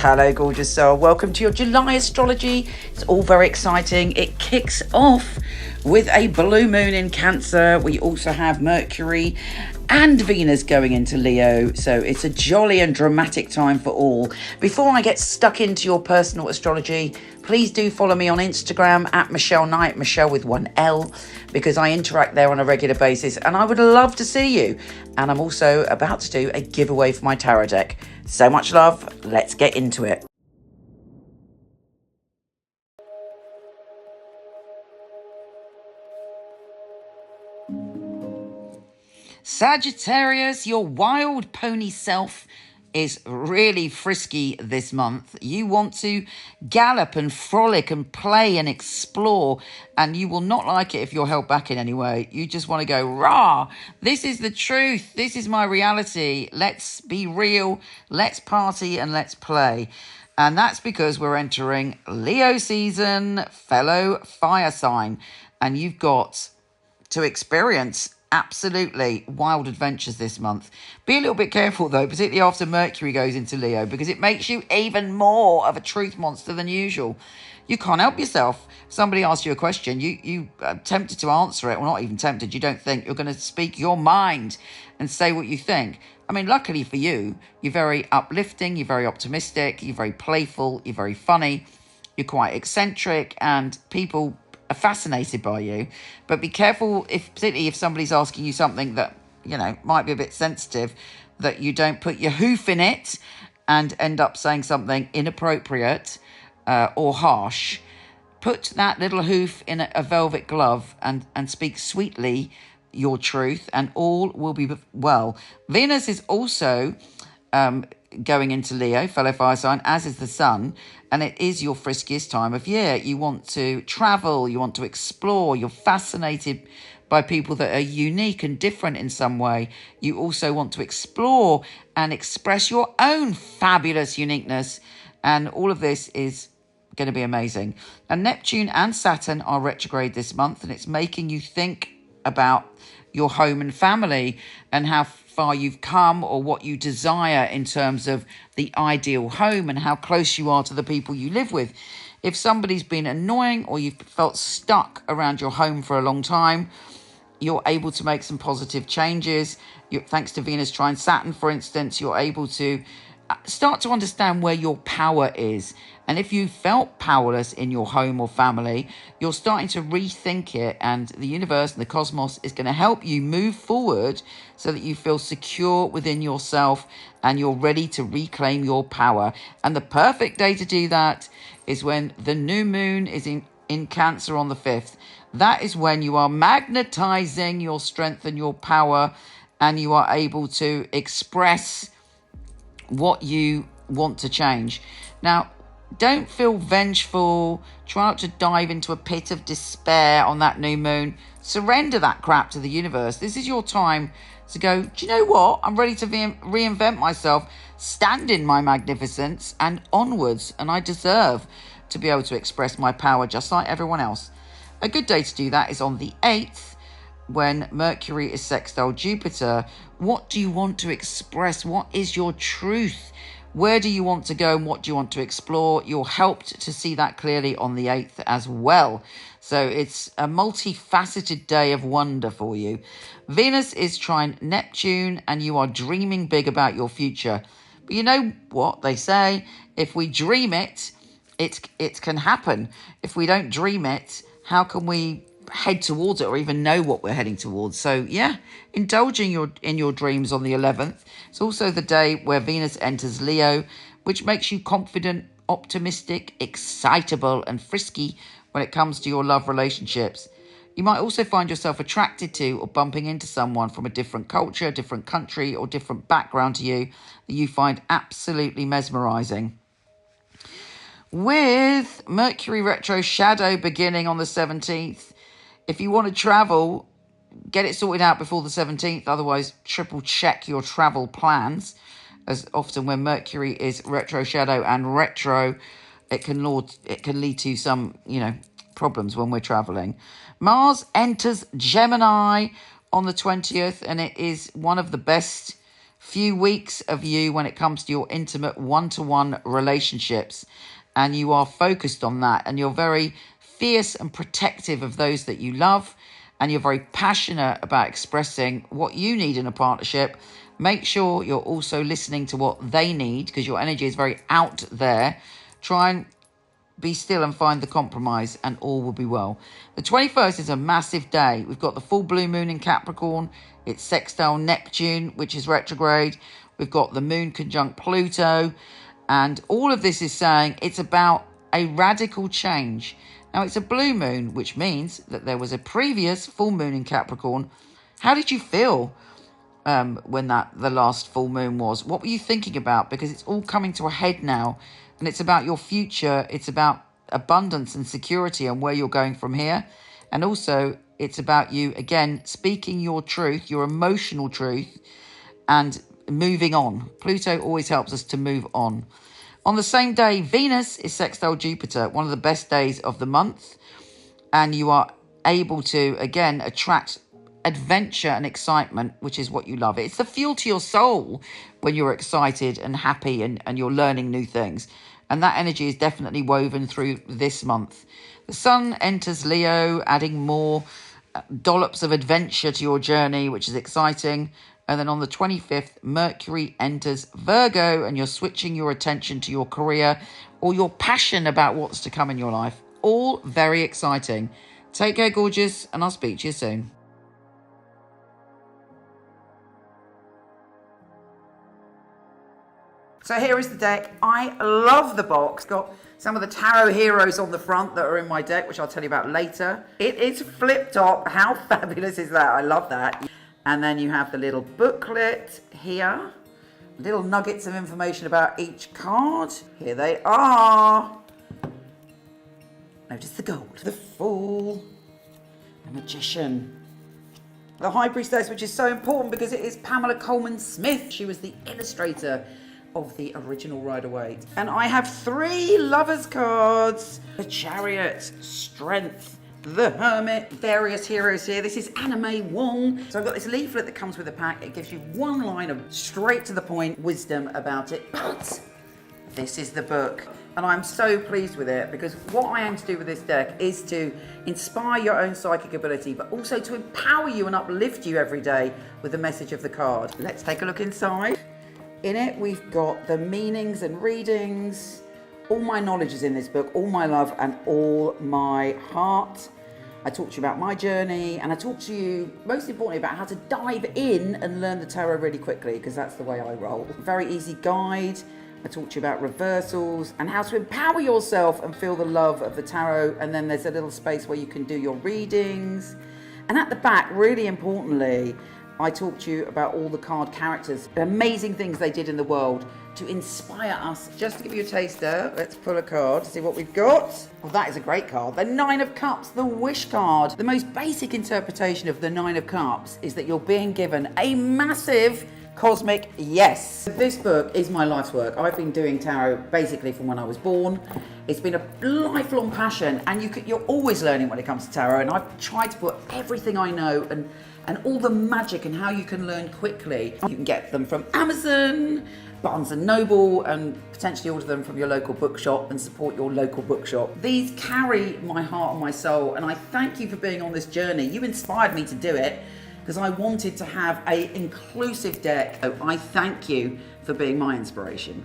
Hello, gorgeous soul. Welcome to your July astrology. It's all very exciting. It kicks off with a blue moon in Cancer. We also have Mercury and Venus going into Leo. So it's a jolly and dramatic time for all. Before I get stuck into your personal astrology, please do follow me on Instagram at Michelle Knight, Michelle with one L, because I interact there on a regular basis and I would love to see you. And I'm also about to do a giveaway for my tarot deck. So much love. Let's get into it. Sagittarius, your wild pony self is really frisky this month. You want to gallop and frolic and play and explore, and you will not like it if you're held back in any way. You just want to go, rah, this is the truth. This is my reality. Let's be real. Let's party and let's play. And that's because we're entering Leo season, fellow fire sign, and you've got to experience absolutely wild adventures this month. Be a little bit careful though, particularly after Mercury goes into Leo, because it makes you even more of a truth monster than usual. You can't help yourself. If somebody asks you a question, you are tempted to answer it, or not even tempted. You don't think you're going to speak your mind and say what you think. I mean, luckily for you, you're very uplifting, you're very optimistic, you're very playful, you're very funny, you're quite eccentric, and people are fascinated by you. But be careful, particularly if somebody's asking you something that, might be a bit sensitive, that you don't put your hoof in it and end up saying something inappropriate or harsh. Put that little hoof in a velvet glove and speak sweetly your truth, and all will be well. Venus is also going into Leo, fellow fire sign, as is the sun, and it is your friskiest time of year. You want to travel, you want to explore, you're fascinated by people that are unique and different in some way. You also want to explore and express your own fabulous uniqueness, and all of this is going to be amazing. And Neptune and Saturn are retrograde this month, and it's making you think about your home and family and how far you've come, or what you desire in terms of the ideal home and how close you are to the people you live with. If somebody's been annoying or you've felt stuck around your home for a long time, you're able to make some positive changes. Thanks to Venus trine Saturn, for instance, you're able to start to understand where your power is. And if you felt powerless in your home or family, you're starting to rethink it, and the universe and the cosmos is going to help you move forward so that you feel secure within yourself and you're ready to reclaim your power. And the perfect day to do that is when the new moon is in Cancer on the 5th. That is when you are magnetizing your strength and your power, and you are able to express what you want to change. Now, don't feel vengeful. Try not to dive into a pit of despair on that new moon. Surrender that crap to the universe. This is your time to go, do you know what? I'm ready to reinvent myself, stand in my magnificence and onwards. And I deserve to be able to express my power just like everyone else. A good day to do that is on the 8th, when Mercury is sextile Jupiter. What do you want to express? What is your truth? Where do you want to go and what do you want to explore? You're helped to see that clearly on the 8th as well. So it's a multifaceted day of wonder for you. Venus is trine Neptune, and you are dreaming big about your future. But you know what they say? If we dream it, it can happen. If we don't dream it, how can we head towards it or even know what we're heading towards? So yeah, indulging in your dreams on the 11th. It's also the day where Venus enters Leo, which makes you confident, optimistic, excitable and frisky when it comes to your love relationships. You might also find yourself attracted to or bumping into someone from a different culture, different country or different background to you that you find absolutely mesmerizing. With Mercury retro shadow beginning on the 17th, if you want to travel, get it sorted out before the 17th. Otherwise, triple check your travel plans, as often when Mercury is retro shadow and retro, it can lead to some, problems when we're traveling. Mars enters Gemini on the 20th, and it is one of the best few weeks of you when it comes to your intimate one-to-one relationships, and you are focused on that, and you're very fierce and protective of those that you love, and you're very passionate about expressing what you need in a partnership. Make sure you're also listening to what they need, because your energy is very out there. Try and be still and find the compromise, and all will be well. The 21st is a massive day. We've got the full blue moon in Capricorn. It's sextile Neptune, which is retrograde. We've got the moon conjunct Pluto. And all of this is saying it's about a radical change. Now, it's a blue moon, which means that there was a previous full moon in Capricorn. How did you feel when the last full moon was? What were you thinking about? Because it's all coming to a head now. And it's about your future. It's about abundance and security and where you're going from here. And also, it's about you, again, speaking your truth, your emotional truth, and moving on. Pluto always helps us to move on. On the same day, Venus is sextile Jupiter, one of the best days of the month. And you are able to, again, attract adventure and excitement, which is what you love. It's the fuel to your soul when you're excited and happy and you're learning new things. And that energy is definitely woven through this month. The sun enters Leo, adding more dollops of adventure to your journey, which is exciting. And then on the 25th, Mercury enters Virgo, and you're switching your attention to your career or your passion about what's to come in your life. All very exciting. Take care, gorgeous, and I'll speak to you soon. So here is the deck. I love the box. Got some of the tarot heroes on the front that are in my deck, which I'll tell you about later. It is flip top. How fabulous is that? I love that. And then you have the little booklet here. Little nuggets of information about each card. Here they are. Notice the gold. The Fool. The Magician. The High Priestess, which is so important because it is Pamela Coleman Smith. She was the illustrator of the original Rider-Waite. And I have 3 Lovers cards. The Chariot, Strength, the Hermit, various heroes here. This is Anna May Wong. So I've got this leaflet that comes with the pack. It gives you one line of straight to the point wisdom about it. But this is the book. And I'm so pleased with it because what I aim to do with this deck is to inspire your own psychic ability, but also to empower you and uplift you every day with the message of the card. Let's take a look inside. In it, we've got the meanings and readings. All my knowledge is in this book, all my love and all my heart. I talk to you about my journey, and I talk to you, most importantly, about how to dive in and learn the tarot really quickly, because that's the way I roll. Very easy guide. I talk to you about reversals and how to empower yourself and feel the love of the tarot. And then there's a little space where you can do your readings. And at the back, really importantly, I talk to you about all the card characters, the amazing things they did in the world to inspire us. Just to give you a taster, let's pull a card to see what we've got. Well, that is a great card. The 9 of Cups, the Wish card. The most basic interpretation of the 9 of Cups is that you're being given a massive cosmic yes. This book is my life's work. I've been doing tarot basically from when I was born. It's been a lifelong passion, and you're always learning when it comes to tarot, and I've tried to put everything I know and all the magic and how you can learn quickly. You can get them from Amazon, Barnes & Noble, and potentially order them from your local bookshop and support your local bookshop. These carry my heart and my soul, and I thank you for being on this journey. You inspired me to do it because I wanted to have an inclusive deck. So I thank you for being my inspiration.